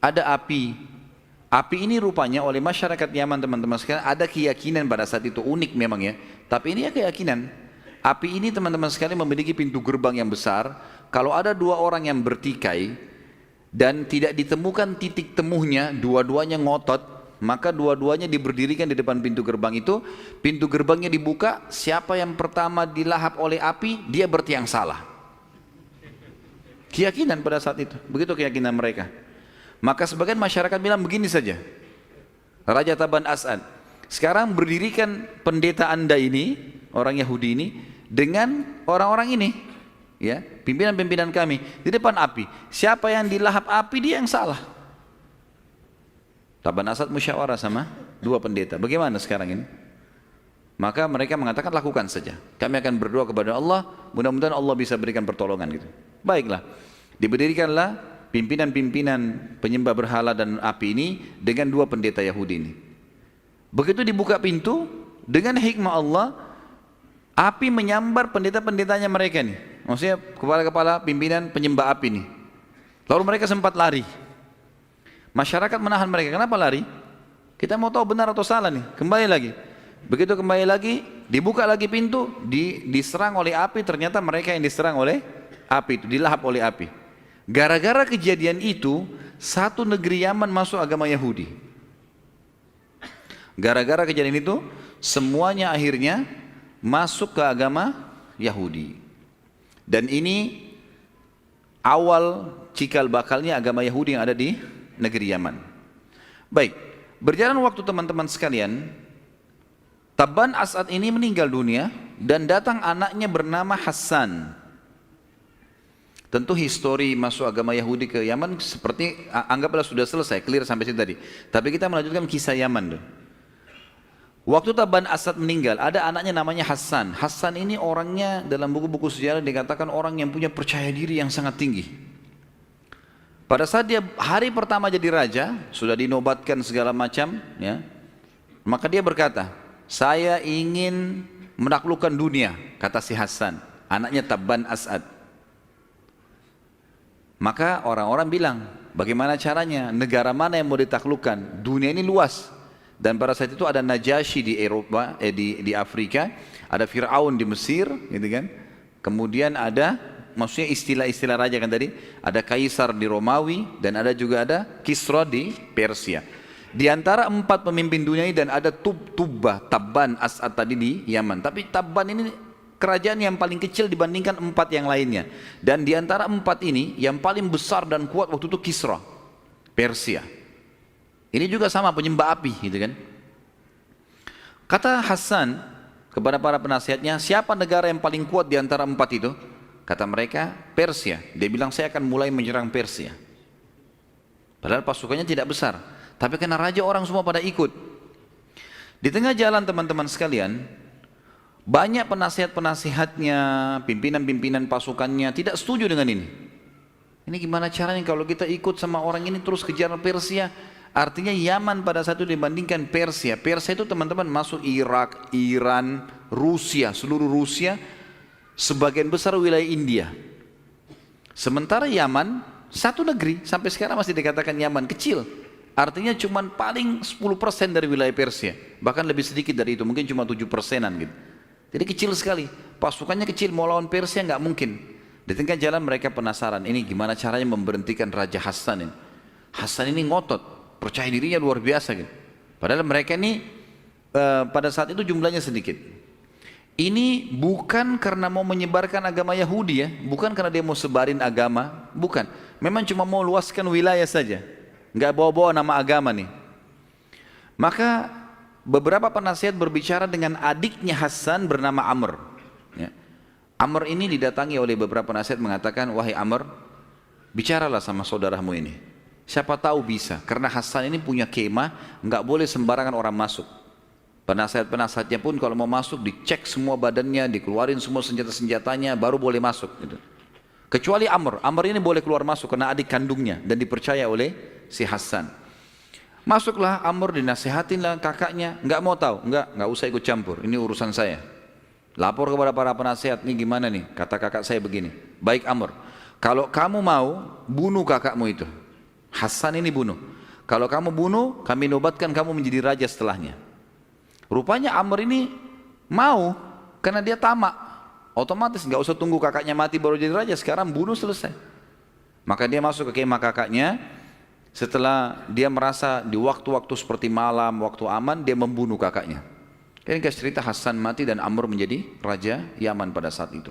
ada api. Api ini rupanya oleh masyarakat Yaman teman-teman sekalian ada keyakinan pada saat itu unik memang ya. Tapi ini ya keyakinan. Api ini teman-teman sekalian memiliki pintu gerbang yang besar. Kalau ada dua orang yang bertikai dan tidak ditemukan titik temunya, dua-duanya ngotot, maka dua-duanya diberdirikan di depan pintu gerbang itu. Pintu gerbangnya dibuka, siapa yang pertama dilahap oleh api, dia berarti yang salah. Keyakinan pada saat itu, begitu keyakinan mereka. Maka sebagian masyarakat bilang begini saja, Raja Taban As'ad, sekarang berdirikan pendeta anda ini, orang Yahudi ini, dengan orang-orang ini, ya, pimpinan-pimpinan kami, di depan api. Siapa yang dilahap api, dia yang salah. Taban As'ad musyawarah sama dua pendeta, bagaimana sekarang ini? Maka mereka mengatakan lakukan saja, kami akan berdoa kepada Allah, mudah-mudahan Allah bisa berikan pertolongan gitu. Baiklah, diberdirikanlah pimpinan-pimpinan penyembah berhala dan api ini dengan dua pendeta Yahudi ini. Begitu dibuka pintu, dengan hikmah Allah, api menyambar pendeta-pendetanya mereka nih. Maksudnya kepala-kepala pimpinan penyembah api nih. Lalu mereka sempat lari. Masyarakat menahan mereka. Kenapa lari? Kita mau tahu benar atau salah nih. Kembali lagi. Begitu kembali lagi, dibuka lagi pintu, diserang oleh api. Ternyata mereka yang diserang oleh api itu, dilahap oleh api. Gara-gara kejadian itu, satu negeri Yaman masuk agama Yahudi. Gara-gara kejadian itu, semuanya akhirnya masuk ke agama Yahudi. Dan ini awal cikal bakalnya agama Yahudi yang ada di negeri Yaman. Baik, berjalan waktu teman-teman sekalian, Taban As'ad ini meninggal dunia dan datang anaknya bernama Hassan. Tentu histori masuk agama Yahudi ke Yaman seperti anggaplah sudah selesai, clear sampai situ tadi. Tapi kita melanjutkan kisah Yaman tuh. Waktu Taban As'ad meninggal, ada anaknya namanya Hassan. Hassan ini orangnya dalam buku-buku sejarah dikatakan orang yang punya percaya diri yang sangat tinggi. Pada saat dia hari pertama jadi raja, sudah dinobatkan segala macam, ya, maka dia berkata, saya ingin menaklukkan dunia, kata si Hassan, anaknya Taban As'ad. Maka orang-orang bilang, bagaimana caranya? Negara mana yang mau ditaklukkan? Dunia ini luas. Dan pada saat itu ada Najasyi di Eropa, di Afrika, ada Fir'aun di Mesir, gitu kan? Kemudian ada, maksudnya istilah-istilah raja kan tadi, ada Kaisar di Romawi dan ada juga ada Kisra di Persia. Di antara empat pemimpin dunia ini dan ada Tubbah, Taban As'ad tadi di Yaman. Tapi Taban ini kerajaan yang paling kecil dibandingkan empat yang lainnya. Dan di antara empat ini yang paling besar dan kuat waktu itu Kisra, Persia. Ini juga sama penyembah api, gitu kan? Kata Hassan kepada para penasihatnya, siapa negara yang paling kuat di antara empat itu? Kata mereka, Persia. Dia bilang, saya akan mulai menyerang Persia. Padahal pasukannya tidak besar, tapi karena raja orang semua pada ikut. Di tengah jalan teman-teman sekalian, banyak penasihat-penasihatnya, pimpinan-pimpinan pasukannya tidak setuju dengan ini. Ini gimana caranya kalau kita ikut sama orang ini terus kejar Persia? Artinya Yaman pada saat itu dibandingkan Persia. Persia itu teman-teman masuk Irak, Iran, Rusia, seluruh Rusia, sebagian besar wilayah India. Sementara Yaman, satu negeri, sampai sekarang masih dikatakan Yaman, kecil. Artinya cuma paling 10% dari wilayah Persia. Bahkan lebih sedikit dari itu, mungkin cuma 7%-an gitu. Jadi kecil sekali, pasukannya kecil, mau lawan Persia nggak mungkin. Di tengah jalan mereka penasaran, ini gimana caranya memberhentikan Raja Hassan ini. Hassan ini ngotot, percaya dirinya luar biasa gitu. Padahal mereka ini pada saat itu jumlahnya sedikit. Ini bukan karena mau menyebarkan agama Yahudi ya, bukan karena dia mau sebarin agama, bukan. Memang cuma mau luaskan wilayah saja, nggak bawa-bawa nama agama nih. Maka beberapa penasihat berbicara dengan adiknya Hassan bernama Amr. Ya. Amr ini didatangi oleh beberapa penasihat mengatakan, wahai Amr, bicaralah sama saudaramu ini. Siapa tahu bisa, karena Hassan ini punya kemah, nggak boleh sembarangan orang masuk. Penasihat-penasihatnya pun kalau mau masuk dicek semua badannya, dikeluarin semua senjata-senjatanya, baru boleh masuk. Gitu. Kecuali Amr, Amr ini boleh keluar masuk karena adik kandungnya dan dipercaya oleh si Hassan. Masuklah Amr, dinasihatinlah kakaknya, nggak mau tahu, nggak usah ikut campur, ini urusan saya. Lapor kepada para penasihat, ini gimana nih, kata kakak saya begini. Baik Amr, kalau kamu mau, bunuh kakakmu itu. Hasan ini bunuh. Kalau kamu bunuh, kami nobatkan kamu menjadi raja setelahnya. Rupanya Amr ini mau, karena dia tamak. Otomatis nggak usah tunggu kakaknya mati baru jadi raja, sekarang bunuh selesai. Maka dia masuk ke kemah kakaknya. Setelah dia merasa di waktu-waktu seperti malam, waktu aman, dia membunuh kakaknya. Ini cerita Hasan mati dan Amr menjadi raja Yaman pada saat itu.